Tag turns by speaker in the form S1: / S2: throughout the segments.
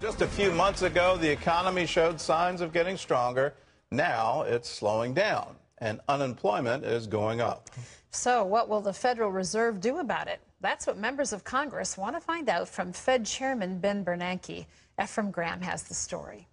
S1: Just a few months ago, the economy showed signs of getting stronger. Now it's slowing down, and unemployment is going up.
S2: So what will the Federal Reserve do about it? That's what members of Congress want to find out from Fed Chairman Ben Bernanke. Ephraim Graham has the story.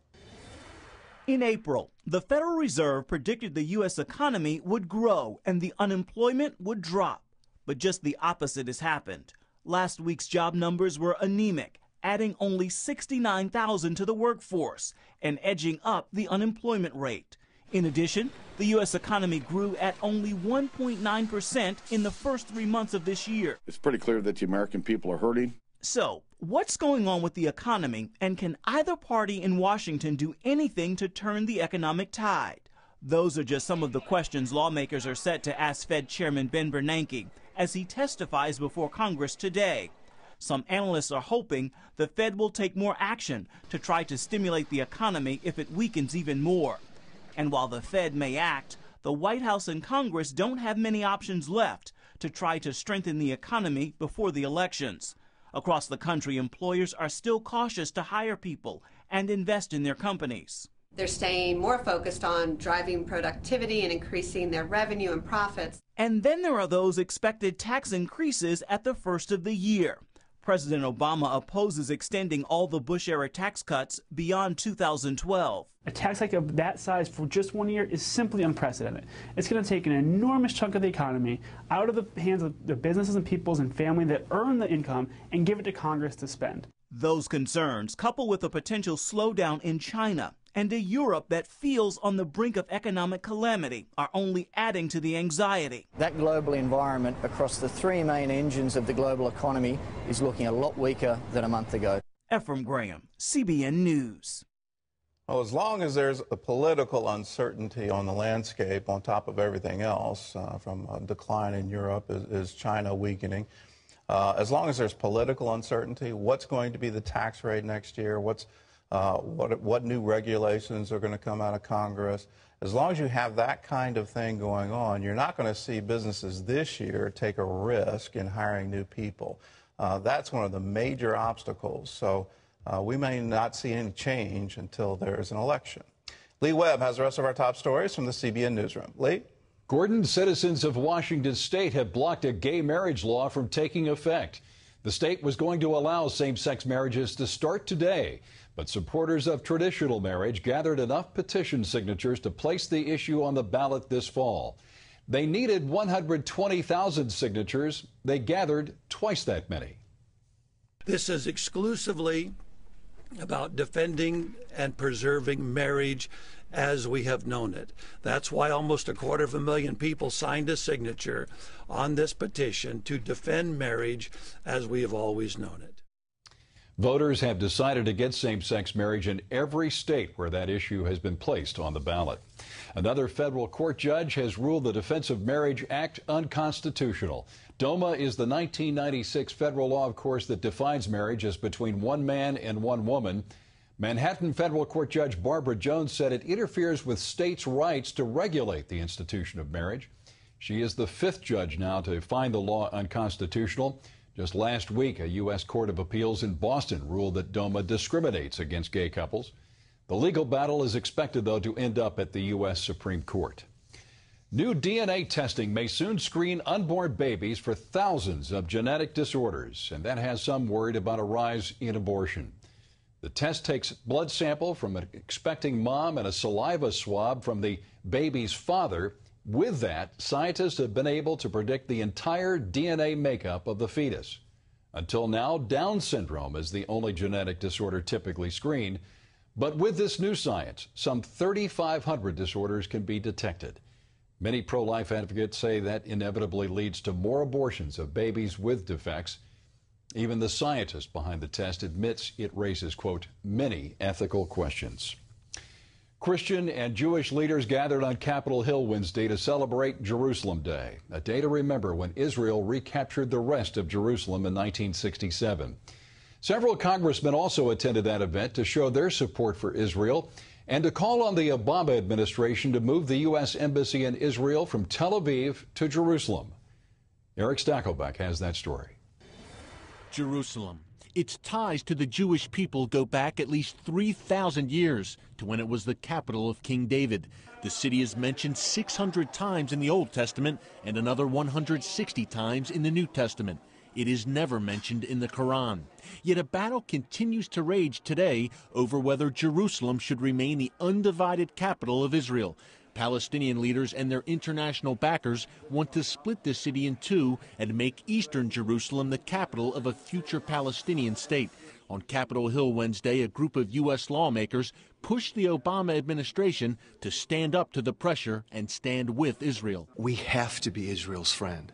S3: In April, the Federal Reserve predicted the U.S. economy would grow and the unemployment would drop. But just the opposite has happened. Last week's job numbers were anemic, adding only 69,000 to the workforce and edging up the unemployment rate. In addition, the U.S. economy grew at only 1.9% in the first 3 months of this year.
S4: It's pretty clear that the American people are hurting.
S3: So, what's going on with the economy, and can either party in Washington do anything to turn the economic tide? Those are just some of the questions lawmakers are set to ask Fed Chairman Ben Bernanke as he testifies before Congress today. Some analysts are hoping the Fed will take more action to try to stimulate the economy if it weakens even more. And while the Fed may act, the White House and Congress don't have many options left to try to strengthen the economy before the elections. Across the country, employers are still cautious to hire people and invest in their companies.
S5: They're staying more focused on driving productivity and increasing their revenue and profits.
S3: And then there are those expected tax increases at the first of the year. President Obama opposes extending all the Bush-era tax cuts beyond 2012.
S6: A tax hike of that size for just 1 year is simply unprecedented. It's going to take an enormous chunk of the economy out of the hands of the businesses and peoples and family that earn the income and give it to Congress to spend.
S3: Those concerns, coupled with a potential slowdown in China and a Europe that feels on the brink of economic calamity, are only adding to the anxiety.
S7: That global environment across the three main engines of the global economy is looking a lot weaker than a month ago.
S3: Ephraim Graham, CBN News.
S1: Well, as long as there's a political uncertainty on the landscape on top of everything else, from a decline in Europe, is China weakening, as long as there's political uncertainty, what's going to be the tax rate next year, what new regulations are going to come out of Congress, as long as you have that kind of thing going on, you're not going to see businesses this year take a risk in hiring new people. That's one of the major obstacles. So we may not see any change until there's an election. Lee Webb has the rest of our top stories from the CBN Newsroom. Lee?
S8: Gordon, citizens of Washington State have blocked a gay marriage law from taking effect. The state was going to allow same-sex marriages to start today, but supporters of traditional marriage gathered enough petition signatures to place the issue on the ballot this fall. They needed 120,000 signatures. They gathered twice that many.
S9: This is exclusively about defending and preserving marriage as we have known it. That's why almost 250,000 people signed a signature on this petition to defend marriage as we have always known it.
S8: Voters have decided against same-sex marriage in every state where that issue has been placed on the ballot. Another federal court judge has ruled the Defense of Marriage Act unconstitutional. DOMA is the 1996 federal law, of course, that defines marriage as between one man and one woman. Manhattan Federal Court Judge Barbara Jones said it interferes with states' rights to regulate the institution of marriage. She is the fifth judge now to find the law unconstitutional. Just last week, a U.S. Court of Appeals in Boston ruled that DOMA discriminates against gay couples. The legal battle is expected, though, to end up at the U.S. Supreme Court. New DNA testing may soon screen unborn babies for thousands of genetic disorders, and that has some worried about a rise in abortion. The test takes blood sample from an expecting mom and a saliva swab from the baby's father. With that, scientists have been able to predict the entire DNA makeup of the fetus. Until now, Down syndrome is the only genetic disorder typically screened. But with this new science, some 3,500 disorders can be detected. Many pro-life advocates say that inevitably leads to more abortions of babies with defects. Even the scientist behind the test admits it raises, quote, many ethical questions. Christian and Jewish leaders gathered on Capitol Hill Wednesday to celebrate Jerusalem Day, a day to remember when Israel recaptured the rest of Jerusalem in 1967. Several congressmen also attended that event to show their support for Israel and to call on the Obama administration to move the U.S. Embassy in Israel from Tel Aviv to Jerusalem. Eric Stakelbeck has that story.
S10: Jerusalem. Its ties to the Jewish people go back at least 3,000 years to when it was the capital of King David. The city is mentioned 600 times in the Old Testament and another 160 times in the New Testament. It is never mentioned in the Quran. Yet a battle continues to rage today over whether Jerusalem should remain the undivided capital of Israel. Palestinian leaders and their international backers want to split the city in two and make eastern Jerusalem the capital of a future Palestinian state. On Capitol Hill Wednesday, a group of U.S. lawmakers pushed the Obama administration to stand up to the pressure and stand with Israel.
S11: We have to be Israel's friend.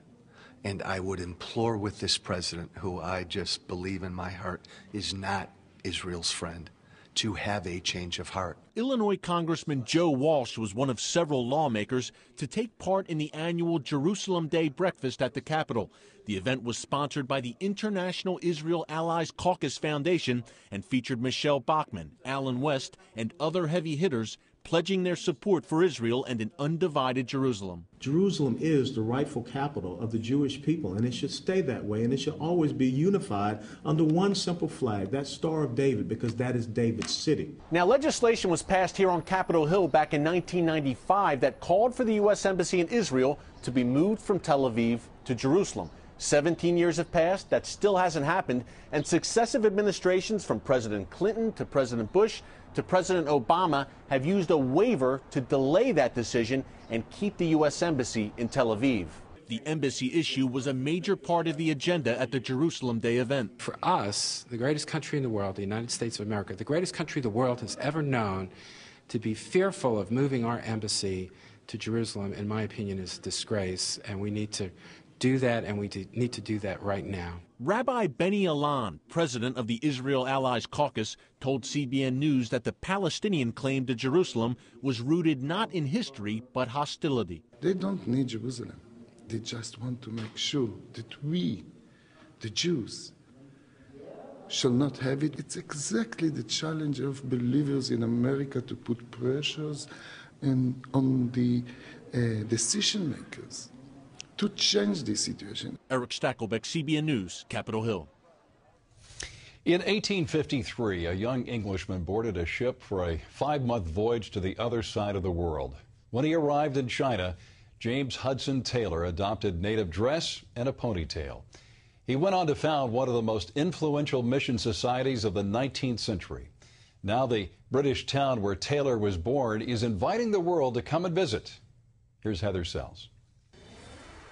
S11: And I would implore with this president, who I just believe in my heart is not Israel's friend, to have a change of heart.
S10: Illinois Congressman Joe Walsh was one of several lawmakers to take part in the annual Jerusalem Day breakfast at the Capitol. The event was sponsored by the International Israel Allies Caucus Foundation and featured Michelle Bachmann, Alan West, and other heavy hitters pledging their support for Israel and an undivided Jerusalem.
S12: Jerusalem is the rightful capital of the Jewish people, and it should stay that way, and it should always be unified under one simple flag, that Star of David, because that is David's city.
S13: Now, legislation was passed here on Capitol Hill back in 1995 that called for the U.S. Embassy in Israel to be moved from Tel Aviv to Jerusalem. 17 years have passed, that still hasn't happened, and successive administrations from President Clinton to President Bush to President Obama have used a waiver to delay that decision and keep the U.S. Embassy in Tel Aviv.
S10: The embassy issue was a major part of the agenda at the Jerusalem Day event.
S14: For us, the greatest country in the world, the United States of America, the greatest country the world has ever known, to be fearful of moving our embassy to Jerusalem, in my opinion, is a disgrace, and we need to do that, and we need to do that right now.
S10: Rabbi Benny Alon, president of the Israel Allies Caucus, told CBN News that the Palestinian claim to Jerusalem was rooted not in history but hostility.
S15: They don't need Jerusalem. They just want to make sure that we, the Jews, shall not have it. It's exactly the challenge of believers in America to put pressures on the decision makers to change the situation.
S10: Eric Stackelbeck, CBN News, Capitol Hill.
S8: In 1853, a young Englishman boarded a ship for a 5-month voyage to the other side of the world. When he arrived in China, James Hudson Taylor adopted native dress and a ponytail. He went on to found one of the most influential mission societies of the 19th century. Now the British town where Taylor was born is inviting the world to come and visit. Here's Heather Sells.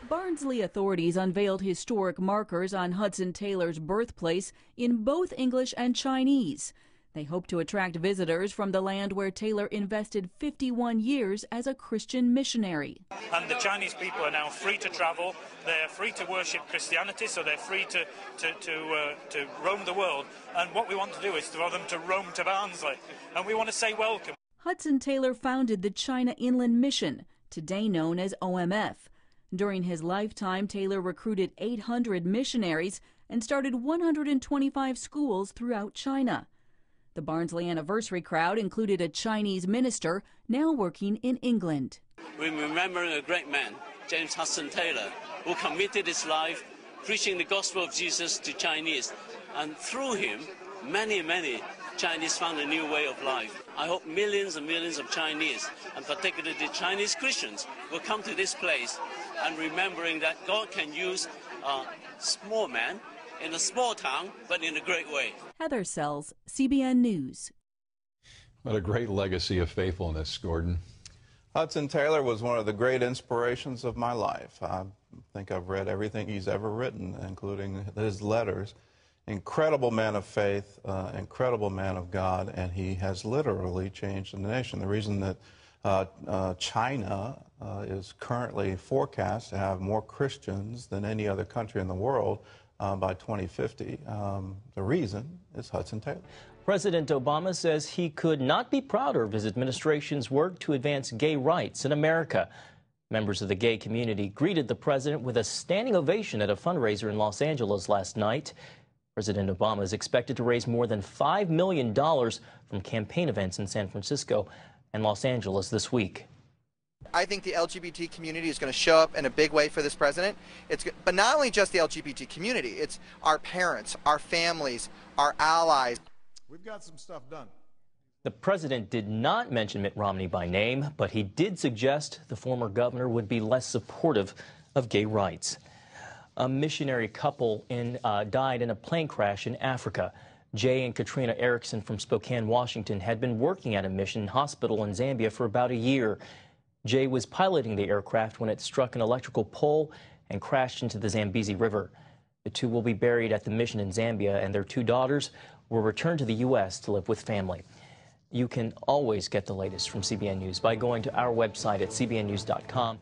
S16: Barnsley authorities unveiled historic markers on Hudson Taylor's birthplace in both English and Chinese. They hope to attract visitors from the land where Taylor invested 51 years as a Christian missionary.
S17: And the Chinese people are now free to travel, they're free to worship Christianity, so they're free to roam the world. And what we want to do is for them to roam to Barnsley, and we want to say welcome.
S16: Hudson Taylor founded the China Inland Mission, today known as OMF. During his lifetime, Taylor recruited 800 missionaries and started 125 schools throughout China. The Barnsley anniversary crowd included a Chinese minister now working in England.
S18: We remember a great man, James Hudson Taylor, who committed his life preaching the gospel of Jesus to Chinese. And through him, many Chinese found a new way of life. I hope millions and millions of Chinese, and particularly the Chinese Christians, will come to this place and remembering that God can use a small man in a small town, but in a great way.
S16: Heather Sells, CBN News.
S8: What a great legacy of faithfulness, Gordon.
S1: Hudson Taylor was one of the great inspirations of my life. I think I've read everything he's ever written, including his letters. Incredible man of faith, incredible man of God, and he has literally changed the nation. The reason that China is currently forecast to have more Christians than any other country in the world by 2050, the reason is Hudson Taylor.
S19: President Obama says he could not be prouder of his administration's work to advance gay rights in America. Members of the gay community greeted the president with a standing ovation at a fundraiser in Los Angeles last night. President Obama is expected to raise more than $5 million from campaign events in San Francisco and Los Angeles this week.
S20: I think the LGBT community is going to show up in a big way for this president. But not only just the LGBT community, it's our parents, our families, our allies.
S21: We've got some stuff done.
S19: The president did not mention Mitt Romney by name, but he did suggest the former governor would be less supportive of gay rights. A missionary couple died in a plane crash in Africa. Jay and Katrina Erickson from Spokane, Washington, had been working at a mission hospital in Zambia for about a year. Jay was piloting the aircraft when it struck an electrical pole and crashed into the Zambezi River. The two will be buried at the mission in Zambia, and their 2 daughters will return to the U.S. to live with family. You can always get the latest from CBN News by going to our website at cbnnews.com.